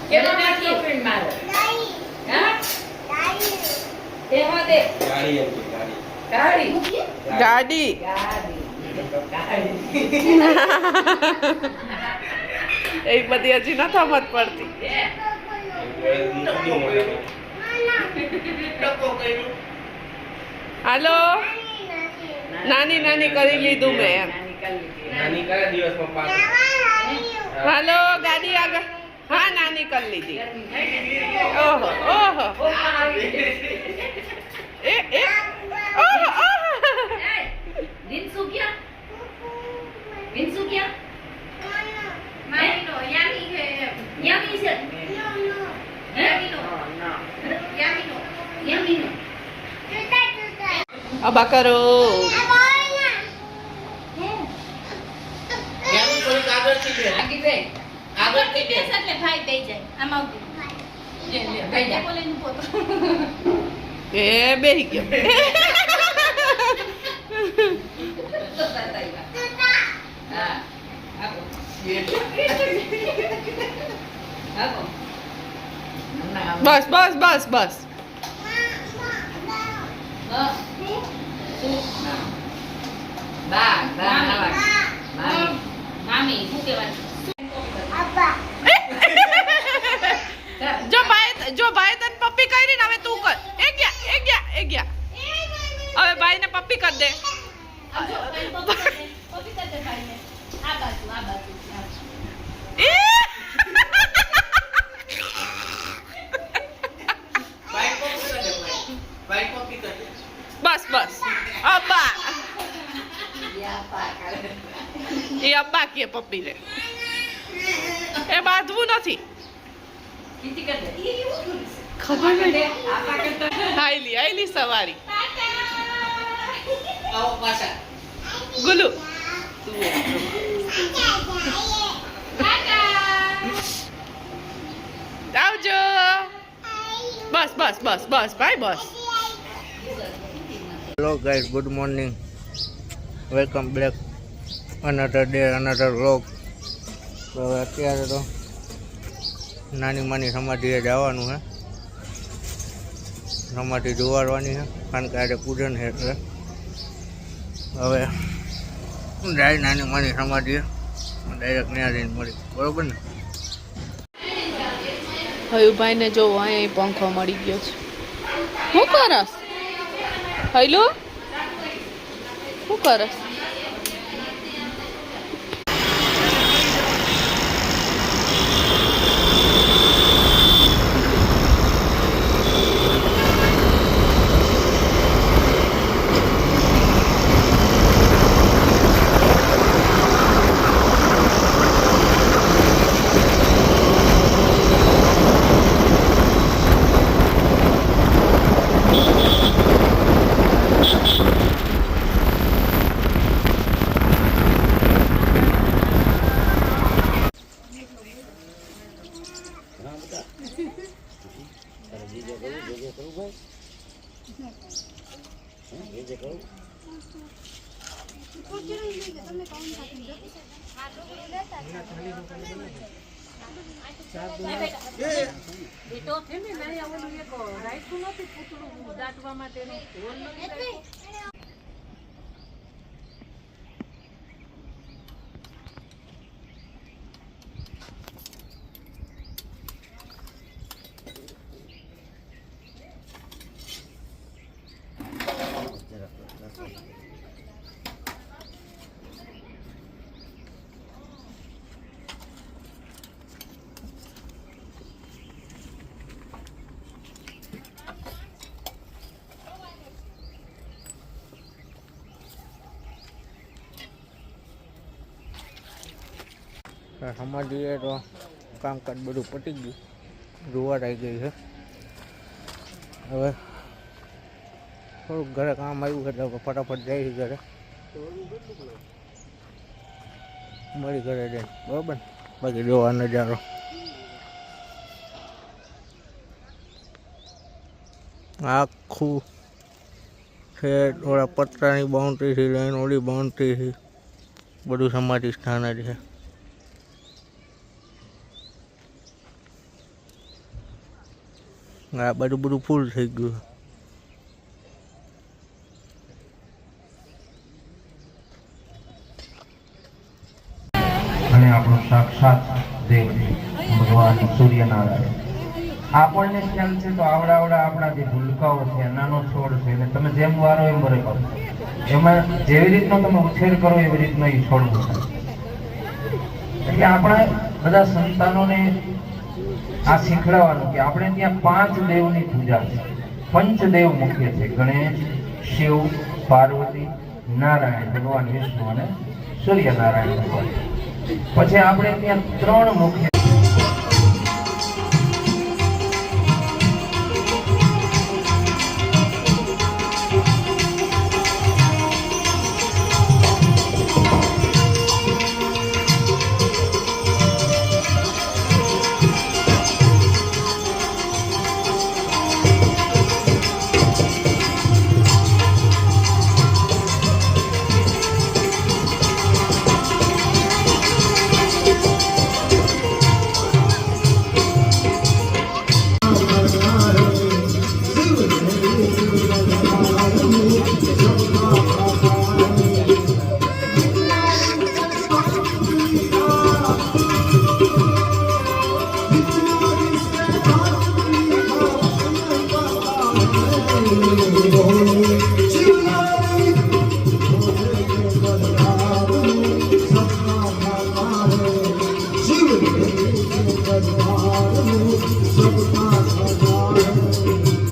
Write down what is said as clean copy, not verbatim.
કેવો નાખી મારો હા એ હો દે ગાડી ગાડી એક બધી હજી ન સમજ પડતી. હાલો નાની નાની કરી લીધું મેં એમ. હાલો ગાડી આગળ. હા નાની કરી લીધી. ઓહો ઓહો એ ઓહો ઓહો વિંસુ ક્યાં વિંસુ ક્યાં યામી છે યામીનો અબા કરો. એ બેહી ગયો. બસ બસ બસ બસ. મામી શું કહેવાય જો ભાઈ તને પપ્પી કરી ને હવે તું કર. એ ગયા હવે ભાઈ ને પપ્પી કર દે. બસ બસ અબ્બા એ અબ્બા કે પપ્પી રે એ બાંધવું નથી. ખબર નહીં. આઈલી સવારી ગુલુ આવજો. બસ બસ બસ બસ ભાઈ બસ. Hello guys, good morning, welcome back another day another vlog. તો હવે અત્યારે તો નાની માની સમાધિએ જવાનું છે. સમાધિ જોવાડવાની છે કારણ કે આજે પૂજન છે એટલે હવે જાય નાની માની સમાધિએ ડાયરેક્ટ ત્યાં જઈને મળી. બરોબર ને? હયુભાઈ ને જોવો અહીં પંખો મળી ગયો છે. શું કરસ હૈલો? શું કરસ? બેટો છે ને ના ઓલું એક રાખ્યું નથી પૂતળું દાટવા માટેનું ઓલ નથી રાખ્યું. સમાધિએ તો કામકાજ બધું પતી ગયું, જોવા આવી ગઈ છે. હવે થોડુંક ઘરે કામ આવ્યું એટલે ફટાફટ જાય છે ઘરે, મળી ઘરે જઈને. બરાબર ને? બાકી જોવા નજારો આખું છે. થોડા પતરાની બાઉન્ડ્રીથી લઈને ઓલી બાઉન્ડ્રીથી બધું સમાધિ સ્થાન જ છે. આ બધું બધું ફૂલ થઈ ગયું. અને આપણો સાક્ષાત દેવ ભગવાન સૂર્યનારાયણ. આપણને ખ્યાલ છે તો આવડા આપણા જે ભૂલકાઓ છે, નાનો છોડ છે, એને તમે જેમ વારો એમ ભરે કરો, એમાં જેવી રીતનો તમે ઉછેર કરો એવી રીતનો એ છોડ થાય. એટલે આપણે બધા સંતાનોને આ શીખડાવવાનું કે આપણે ત્યાં 5 દેવની પૂજા છે. પંચદેવ મુખ્ય છે: ગણેશ, શિવ, પાર્વતી, નારાયણ ભગવાન વિષ્ણુ અને સૂર્યનારાયણ ભગવાન. પછી આપણે ત્યાં 3 મુખ્ય